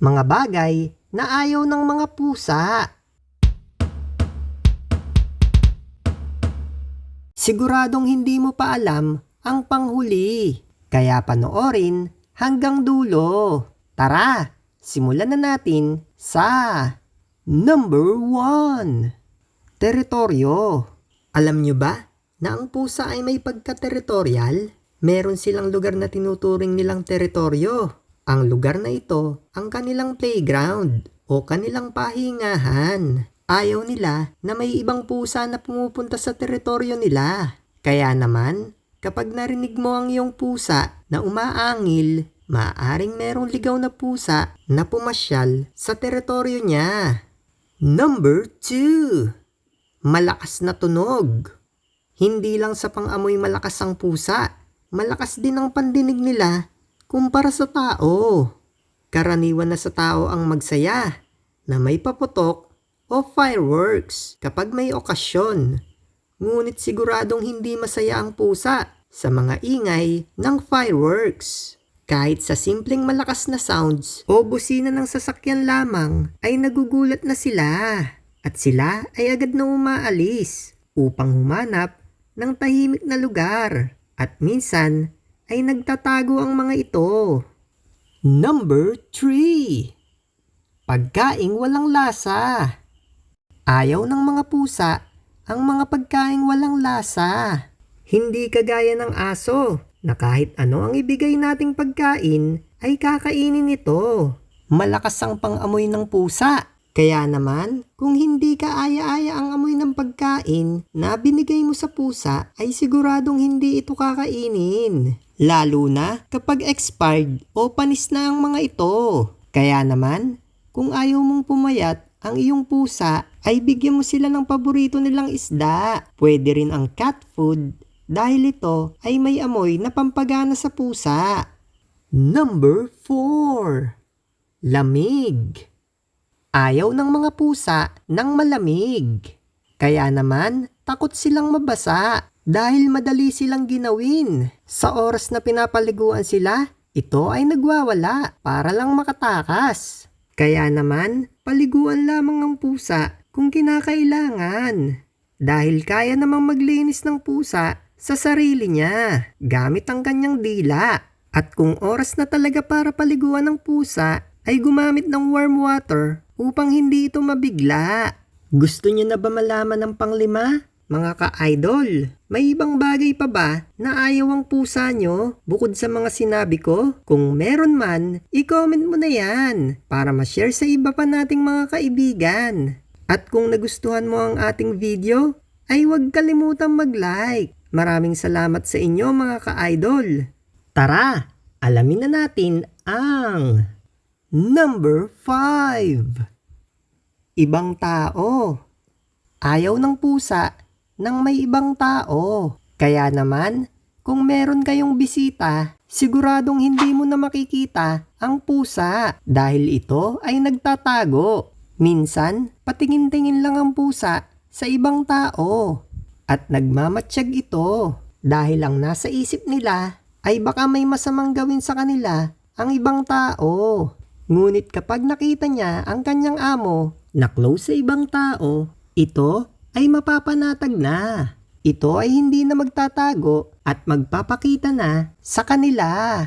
Mga bagay na ayaw ng mga pusa. Siguradong hindi mo pa alam ang panghuli, kaya panoorin hanggang dulo. Tara, simulan na natin sa number 1. Teritoryo. Alam nyo ba na ang pusa ay may pagka-teritorial? Meron silang lugar na tinuturing nilang teritoryo. Ang lugar na ito ang kanilang playground o kanilang pahingahan. Ayaw nila na may ibang pusa na pumupunta sa teritoryo nila. Kaya naman, kapag narinig mo ang iyong pusa na umaangil, maaaring merong ligaw na pusa na pumasyal sa teritoryo niya. Number 2. Malakas na tunog. Hindi lang sa pang-amoy malakas ang pusa, malakas din ang pandinig nila kumpara sa tao. Karaniwan na sa tao ang magsaya na may paputok o fireworks kapag may okasyon. Ngunit siguradong hindi masaya ang pusa sa mga ingay ng fireworks. Kahit sa simpleng malakas na sounds o busina ng sasakyan lamang ay nagugulat na sila. At sila ay agad na umaalis upang humanap ng tahimik na lugar. At minsan ay nagtatago ang mga ito. Number 3. Pagkaing walang lasa. Ayaw ng mga pusa ang mga pagkaing walang lasa. Hindi kagaya ng aso na kahit ano ang ibigay nating pagkain ay kakainin ito. Malakas ang pang-amoy ng pusa. Kaya naman, kung hindi ka aya-aya ang amoy ng pagkain na binigay mo sa pusa, ay siguradong hindi ito kakainin. Lalo na kapag expired o panis na ang mga ito. Kaya naman, kung ayaw mong pumayat ang iyong pusa, ay bigyan mo sila ng paborito nilang isda. Pwede rin ang cat food dahil ito ay may amoy na pampagana sa pusa. Number 4. Lamig. Ayaw ng mga pusa ng malamig. Kaya naman, takot silang mabasa dahil madali silang ginawin. Sa oras na pinapaliguan sila, ito ay nagwawala para lang makatakas. Kaya naman, paliguan lamang ang pusa kung kinakailangan. Dahil kaya namang maglinis ng pusa sa sarili niya gamit ang kanyang dila. At kung oras na talaga para paliguan ng pusa, ay gumamit ng warm water upang hindi ito mabigla. Gusto niyo na ba malaman ng pang-5, mga ka-idol? May ibang bagay pa ba na ayaw ang pusa nyo bukod sa mga sinabi ko? Kung meron man, i-comment mo na yan para ma-share sa iba pa nating mga kaibigan. At kung nagustuhan mo ang ating video, ay huwag kalimutang mag-like. Maraming salamat sa inyo mga ka-idol. Tara, alamin na natin ang number 5. Ibang tao. Ayaw ng pusa ng may ibang tao. Kaya naman, kung meron kayong bisita, siguradong hindi mo na makikita ang pusa dahil ito ay nagtatago. Minsan, patingin-tingin lang ang pusa sa ibang tao at nagmamatsyag ito dahil ang nasa isip nila ay baka may masamang gawin sa kanila ang ibang tao. Ngunit kapag nakita niya ang kanyang amo na close sa ibang tao, ito ay mapapanatag na. Ito ay hindi na magtatago at magpapakita na sa kanila.